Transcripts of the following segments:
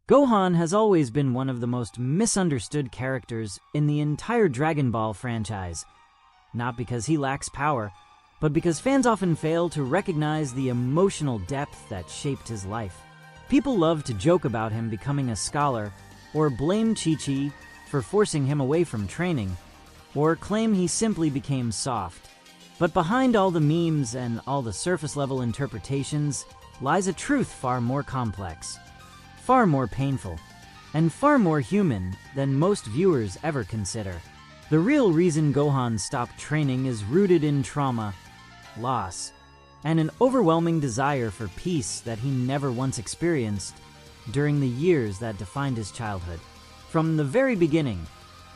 Gohan has always been one of the most misunderstood characters in the entire Dragon Ball franchise. Not because he lacks power, but because fans often fail to recognize the emotional depth that shaped his life. People love to joke about him becoming a scholar, or blame Chi-Chi for forcing him away from training, or claim he simply became soft. But behind all the memes and all the surface-level interpretations lies a truth far more complex, far more painful, and far more human than most viewers ever consider. The real reason Gohan stopped training is rooted in trauma, loss, and an overwhelming desire for peace that he never once experienced during the years that defined his childhood. From the very beginning,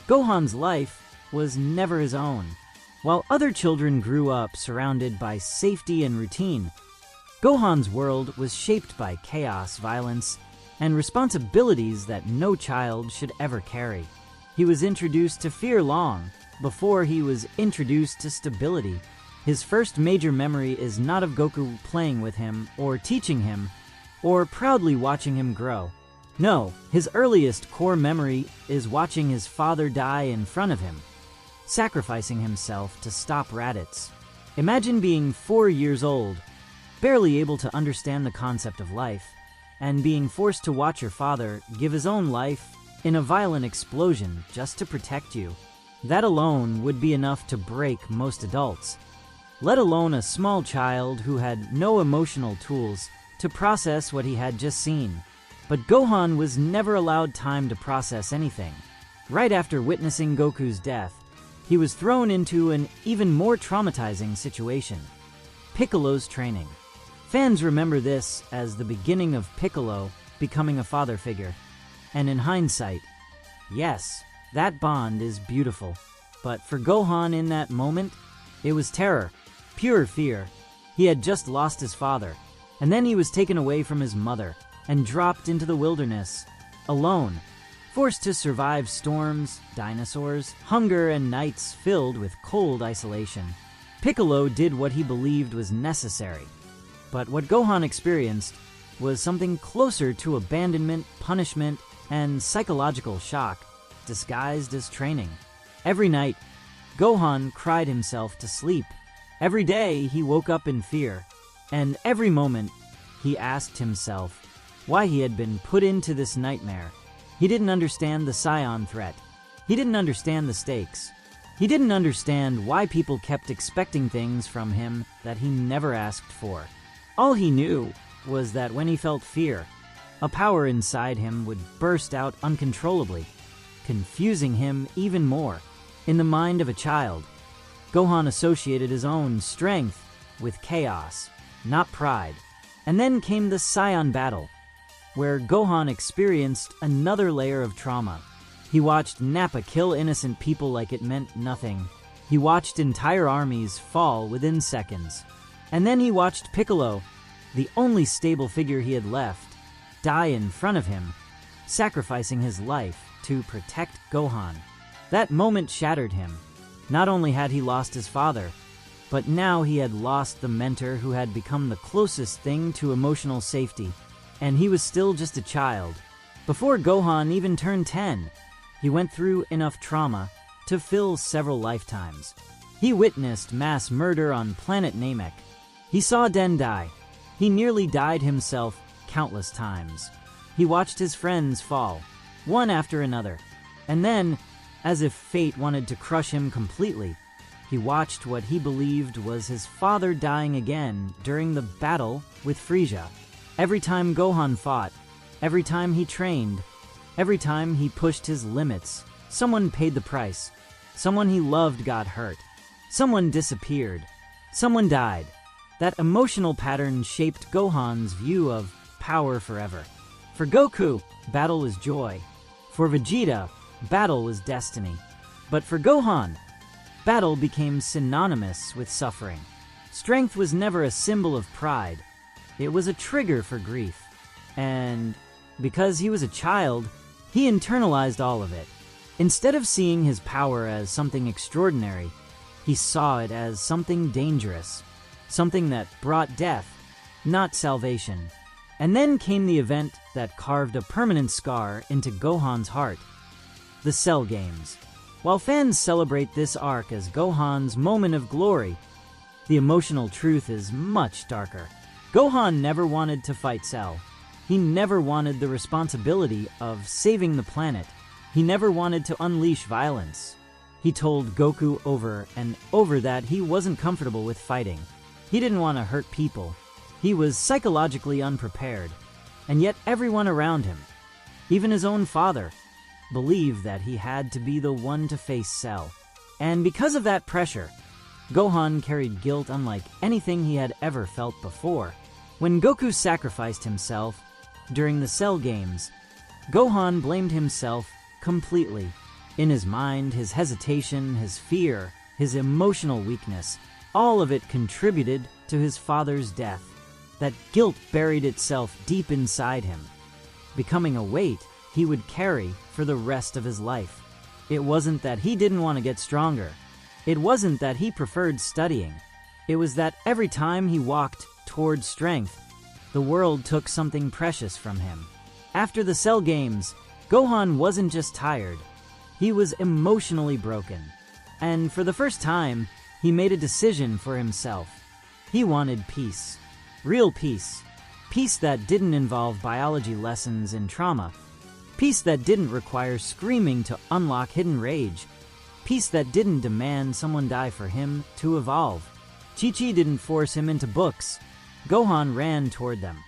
Gohan's life was never his own. While other children grew up surrounded by safety and routine, Gohan's world was shaped by chaos, violence, and responsibilities that no child should ever carry. He was introduced to fear long before he was introduced to stability. His first major memory is not of Goku playing with him or teaching him or proudly watching him grow. No, his earliest core memory is watching his father die in front of him, sacrificing himself to stop Raditz. Imagine being 4 years old, barely able to understand the concept of life, and being forced to watch your father give his own life in a violent explosion just to protect you. That alone would be enough to break most adults, let alone a small child who had no emotional tools to process what he had just seen. But Gohan was never allowed time to process anything. Right after witnessing Goku's death, he was thrown into an even more traumatizing situation: Piccolo's training. Fans remember this as the beginning of Piccolo becoming a father figure. And in hindsight, yes, that bond is beautiful. But for Gohan in that moment, it was terror, pure fear. He had just lost his father, and then he was taken away from his mother and dropped into the wilderness, alone, forced to survive storms, dinosaurs, hunger, and nights filled with cold isolation. Piccolo did what he believed was necessary. But what Gohan experienced was something closer to abandonment, punishment, and psychological shock, disguised as training. Every night, Gohan cried himself to sleep. Every day, he woke up in fear. And every moment, he asked himself why he had been put into this nightmare. He didn't understand the Saiyan threat. He didn't understand the stakes. He didn't understand why people kept expecting things from him that he never asked for. All he knew was that when he felt fear, a power inside him would burst out uncontrollably, confusing him even more. In the mind of a child, Gohan associated his own strength with chaos, not pride. And then came the Saiyan battle, where Gohan experienced another layer of trauma. He watched Nappa kill innocent people like it meant nothing. He watched entire armies fall within seconds. And then he watched Piccolo, the only stable figure he had left, die in front of him, sacrificing his life to protect Gohan. That moment shattered him. Not only had he lost his father, but now he had lost the mentor who had become the closest thing to emotional safety. And he was still just a child. Before Gohan even turned 10, he went through enough trauma to fill several lifetimes. He witnessed mass murder on planet Namek. He saw Den die. He nearly died himself countless times. He watched his friends fall, one after another. And then, as if fate wanted to crush him completely, he watched what he believed was his father dying again during the battle with Frieza. Every time Gohan fought, every time he trained, every time he pushed his limits, someone paid the price. Someone he loved got hurt. Someone disappeared. Someone died. That emotional pattern shaped Gohan's view of power forever. For Goku, battle was joy. For Vegeta, battle was destiny. But for Gohan, battle became synonymous with suffering. Strength was never a symbol of pride. It was a trigger for grief. And because he was a child, he internalized all of it. Instead of seeing his power as something extraordinary, he saw it as something dangerous, something that brought death, not salvation. And then came the event that carved a permanent scar into Gohan's heart: the Cell Games. While fans celebrate this arc as Gohan's moment of glory, the emotional truth is much darker. Gohan never wanted to fight Cell. He never wanted the responsibility of saving the planet. He never wanted to unleash violence. He told Goku over and over that he wasn't comfortable with fighting. He didn't want to hurt people. He was psychologically unprepared. And yet everyone around him, even his own father, believed that he had to be the one to face Cell. And because of that pressure, Gohan carried guilt unlike anything he had ever felt before. When Goku sacrificed himself during the Cell Games, Gohan blamed himself completely. In his mind, his hesitation, his fear, his emotional weakness, all of it contributed to his father's death. That guilt buried itself deep inside him, becoming a weight he would carry for the rest of his life. It wasn't that he didn't want to get stronger. It wasn't that he preferred studying. It was that every time he walked toward strength, the world took something precious from him. After the Cell Games, Gohan wasn't just tired. He was emotionally broken. And for the first time, he made a decision for himself. He wanted peace. Real peace. Peace that didn't involve biology lessons and trauma. Peace that didn't require screaming to unlock hidden rage. Peace that didn't demand someone die for him to evolve. Chi-Chi didn't force him into books. Gohan ran toward them.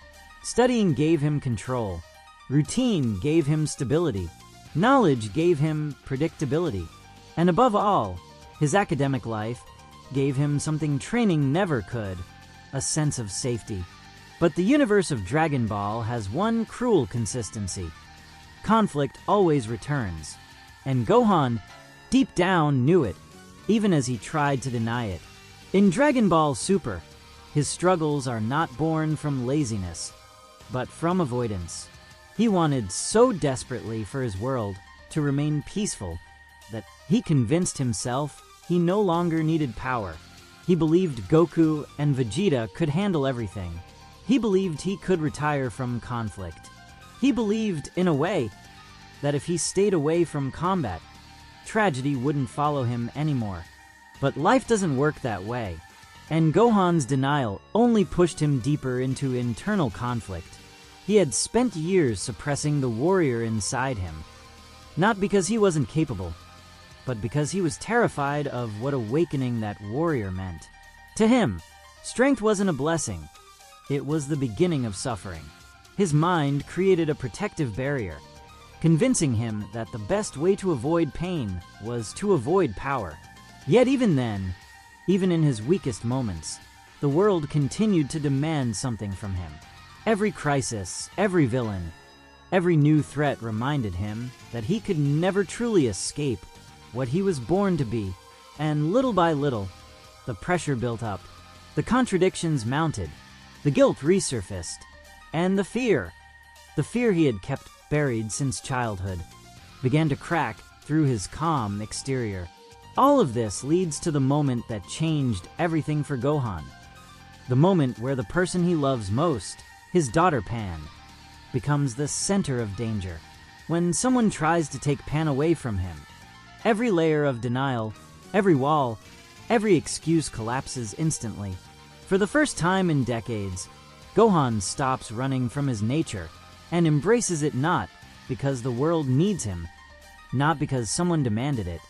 Studying gave him control. Routine gave him stability. Knowledge gave him predictability. And above all, his academic life gave him something training never could: a sense of safety. But the universe of Dragon Ball has one cruel consistency: conflict always returns. And Gohan, deep down, knew it, even as he tried to deny it. In Dragon Ball Super, his struggles are not born from laziness, but from avoidance. He wanted so desperately for his world to remain peaceful that he convinced himself he no longer needed power. He believed Goku and Vegeta could handle everything. He believed he could retire from conflict. He believed, in a way, that if he stayed away from combat, tragedy wouldn't follow him anymore. But life doesn't work that way, and Gohan's denial only pushed him deeper into internal conflict. He had spent years suppressing the warrior inside him, not because he wasn't capable, but because he was terrified of what awakening that warrior meant. To him, strength wasn't a blessing. It was the beginning of suffering. His mind created a protective barrier, convincing him that the best way to avoid pain was to avoid power. Yet even then, even in his weakest moments, the world continued to demand something from him. Every crisis, every villain, every new threat reminded him that he could never truly escape what he was born to be. And little by little, the pressure built up, the contradictions mounted, the guilt resurfaced, and the fear he had kept buried since childhood, began to crack through his calm exterior. All of this leads to the moment that changed everything for Gohan. The moment where the person he loves most, his daughter Pan, becomes the center of danger. When someone tries to take Pan away from him, every layer of denial, every wall, every excuse collapses instantly. For the first time in decades, Gohan stops running from his nature and embraces it, not because the world needs him, not because someone demanded it,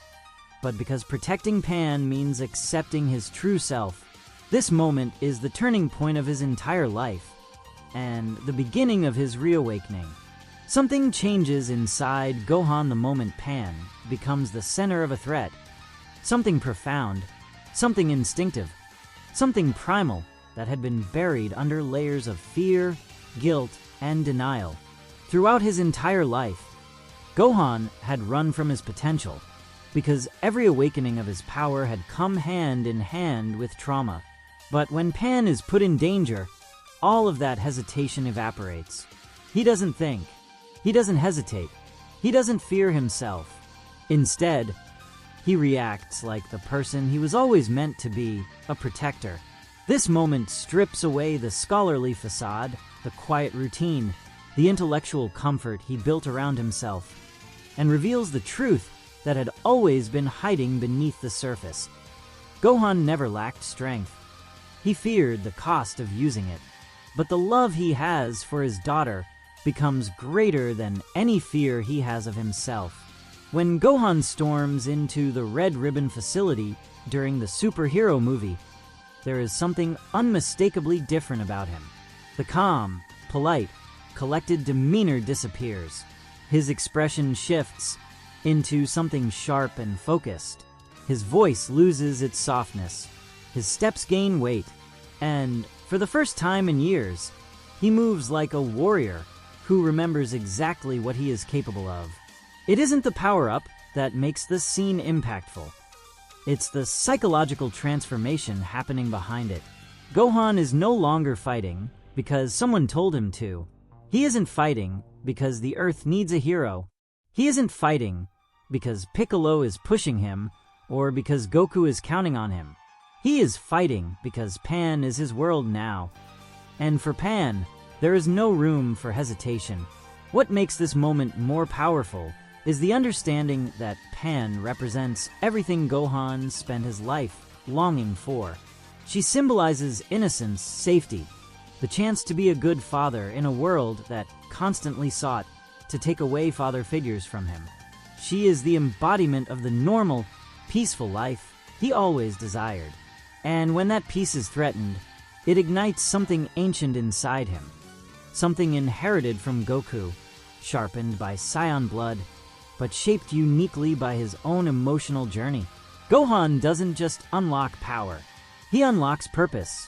but because protecting Pan means accepting his true self. This moment is the turning point of his entire life, and the beginning of his reawakening. Something changes inside Gohan the moment Pan becomes the center of a threat. Something profound, something instinctive, something primal that had been buried under layers of fear, guilt, and denial. Throughout his entire life, Gohan had run from his potential, because every awakening of his power had come hand in hand with trauma. But when Pan is put in danger, all of that hesitation evaporates. He doesn't think. He doesn't hesitate. He doesn't fear himself. Instead, he reacts like the person he was always meant to be, a protector. This moment strips away the scholarly facade the quiet routine, the intellectual comfort he built around himself, and reveals the truth that had always been hiding beneath the surface. Gohan never lacked strength. He feared the cost of using it, but the love he has for his daughter becomes greater than any fear he has of himself. When Gohan storms into the Red Ribbon facility during the superhero movie, there is something unmistakably different about him. The calm, polite, collected demeanor disappears. His expression shifts into something sharp and focused. His voice loses its softness. His steps gain weight. And, for the first time in years, he moves like a warrior who remembers exactly what he is capable of. It isn't the power-up that makes the scene impactful. It's the psychological transformation happening behind it. Gohan is no longer fighting because someone told him to. He isn't fighting because the Earth needs a hero. He isn't fighting because Piccolo is pushing him or because Goku is counting on him. He is fighting because Pan is his world now. And for Pan, there is no room for hesitation. What makes this moment more powerful is the understanding that Pan represents everything Gohan spent his life longing for. She symbolizes innocence, safety, the chance to be a good father in a world that constantly sought to take away father figures from him. She is the embodiment of the normal, peaceful life he always desired. And when that peace is threatened, it ignites something ancient inside him, something inherited from Goku, sharpened by Saiyan blood, but shaped uniquely by his own emotional journey. Gohan doesn't just unlock power, he unlocks purpose.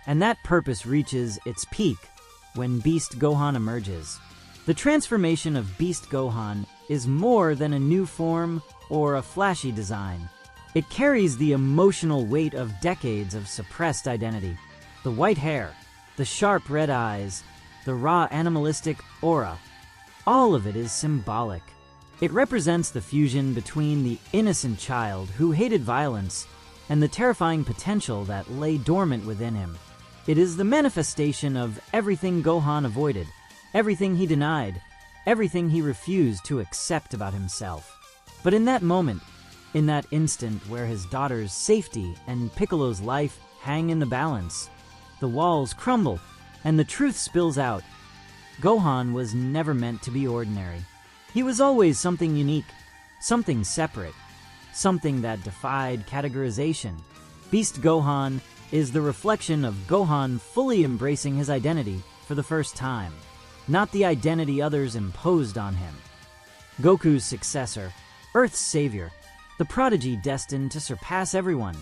And that purpose reaches its peak when Beast Gohan emerges. The transformation of Beast Gohan is more than a new form or a flashy design. It carries the emotional weight of decades of suppressed identity. The white hair, the sharp red eyes, the raw animalistic aura, all of it is symbolic. It represents the fusion between the innocent child who hated violence and the terrifying potential that lay dormant within him. It is the manifestation of everything Gohan avoided, everything he denied, everything he refused to accept about himself. But in that moment, in that instant where his daughter's safety and Piccolo's life hang in the balance, the walls crumble and the truth spills out. Gohan was never meant to be ordinary. He was always something unique, something separate, something that defied categorization. Beast Gohan is the reflection of Gohan fully embracing his identity for the first time, not the identity others imposed on him. Goku's successor, Earth's savior, the prodigy destined to surpass everyone,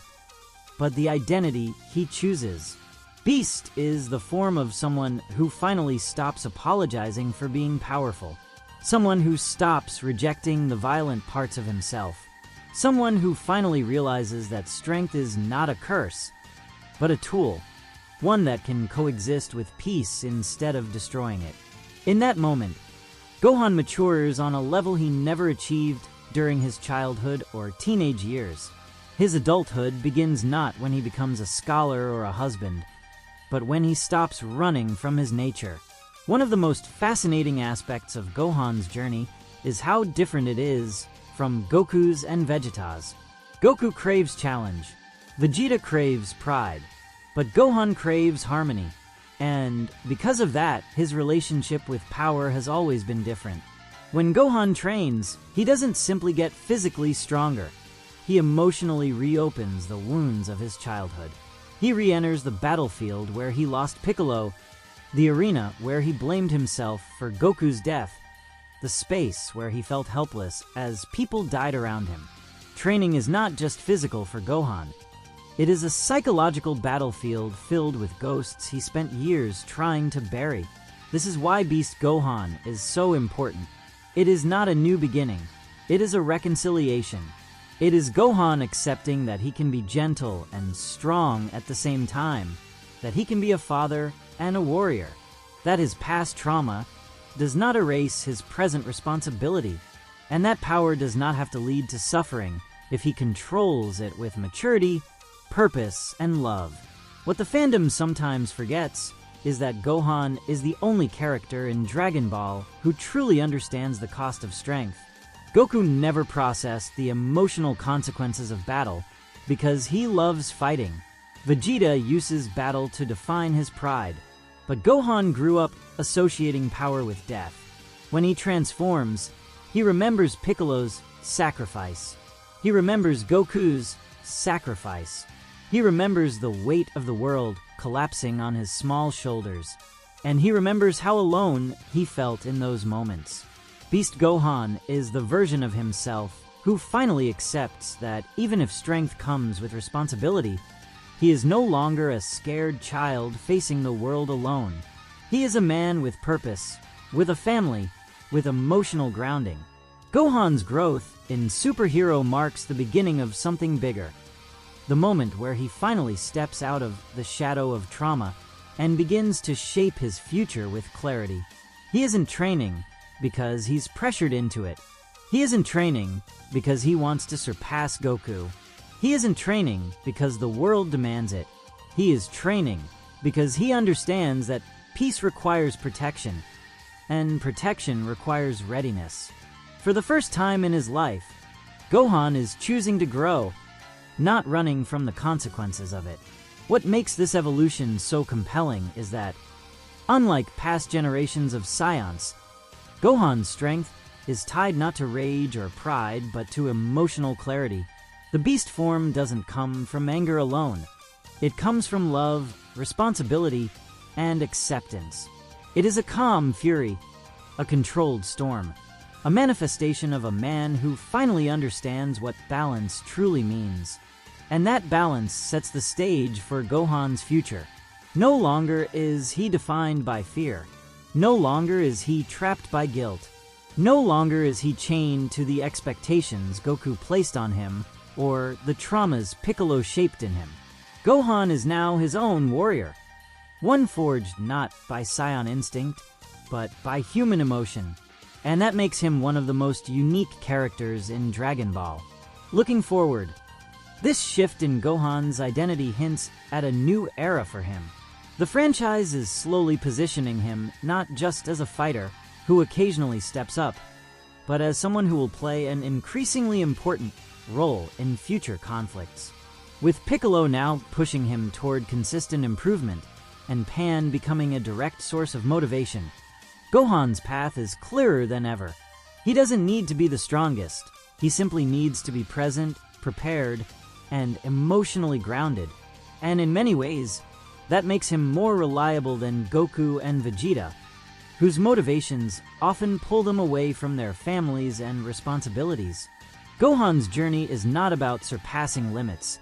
but the identity he chooses. Beast is the form of someone who finally stops apologizing for being powerful. Someone who stops rejecting the violent parts of himself. Someone who finally realizes that strength is not a curse, but a tool. One that can coexist with peace instead of destroying it. In that moment, Gohan matures on a level he never achieved during his childhood or teenage years. His adulthood begins not when he becomes a scholar or a husband, but when he stops running from his nature. One of the most fascinating aspects of Gohan's journey is how different it is from Goku's and Vegeta's. Goku craves challenge, Vegeta craves pride, but Gohan craves harmony. And because of that, his relationship with power has always been different. When Gohan trains, he doesn't simply get physically stronger. He emotionally reopens the wounds of his childhood. He re-enters the battlefield where he lost Piccolo, the arena where he blamed himself for Goku's death, the space where he felt helpless as people died around him. Training is not just physical for Gohan. It is a psychological battlefield filled with ghosts he spent years trying to bury. This is why Beast Gohan is so important. It is not a new beginning. It is a reconciliation. It is Gohan accepting that he can be gentle and strong at the same time, that he can be a father and a warrior, that his past trauma does not erase his present responsibility, and that power does not have to lead to suffering if he controls it with maturity, purpose, and love. What the fandom sometimes forgets is that Gohan is the only character in Dragon Ball who truly understands the cost of strength. Goku never processed the emotional consequences of battle because he loves fighting. Vegeta uses battle to define his pride, but Gohan grew up associating power with death. When he transforms, he remembers Piccolo's sacrifice. He remembers Goku's sacrifice. He remembers the weight of the world collapsing on his small shoulders, and he remembers how alone he felt in those moments. Beast Gohan is the version of himself who finally accepts that even if strength comes with responsibility, he is no longer a scared child facing the world alone. He is a man with purpose, with a family, with emotional grounding. Gohan's growth in superhero marks the beginning of something bigger. The moment where he finally steps out of the shadow of trauma and begins to shape his future with clarity. He isn't training because he's pressured into it. He isn't training because he wants to surpass Goku. He isn't training because the world demands it. He is training because he understands that peace requires protection, and protection requires readiness. For the first time in his life, Gohan is choosing to grow, not running from the consequences of it. What makes this evolution so compelling is that, unlike past generations of Saiyans, Gohan's strength is tied not to rage or pride, but to emotional clarity. The beast form doesn't come from anger alone. It comes from love, responsibility, and acceptance. It is a calm fury, a controlled storm, a manifestation of a man who finally understands what balance truly means. And that balance sets the stage for Gohan's future. No longer is he defined by fear. No longer is he trapped by guilt. No longer is he chained to the expectations Goku placed on him or the traumas Piccolo shaped in him. Gohan is now his own warrior, one forged not by Saiyan instinct, but by human emotion, and that makes him one of the most unique characters in Dragon Ball. Looking forward, this shift in Gohan's identity hints at a new era for him. The franchise is slowly positioning him not just as a fighter who occasionally steps up, but as someone who will play an increasingly important role in future conflicts. With Piccolo now pushing him toward consistent improvement, and Pan becoming a direct source of motivation, Gohan's path is clearer than ever. He doesn't need to be the strongest. He simply needs to be present, prepared, and emotionally grounded. And in many ways, that makes him more reliable than Goku and Vegeta, whose motivations often pull them away from their families and responsibilities. Gohan's journey is not about surpassing limits.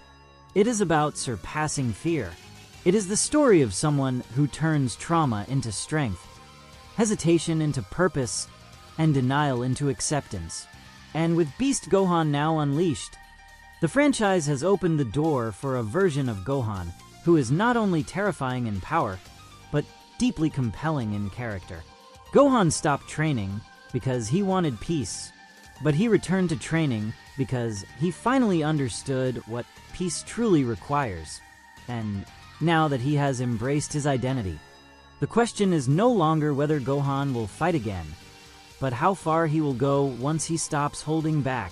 It is about surpassing fear. It is the story of someone who turns trauma into strength, hesitation into purpose, and denial into acceptance. And with Beast Gohan now unleashed, the franchise has opened the door for a version of Gohan who is not only terrifying in power, but deeply compelling in character. Gohan stopped training because he wanted peace, but he returned to training because he finally understood what peace truly requires. And now that he has embraced his identity, the question is no longer whether Gohan will fight again, but how far he will go once he stops holding back.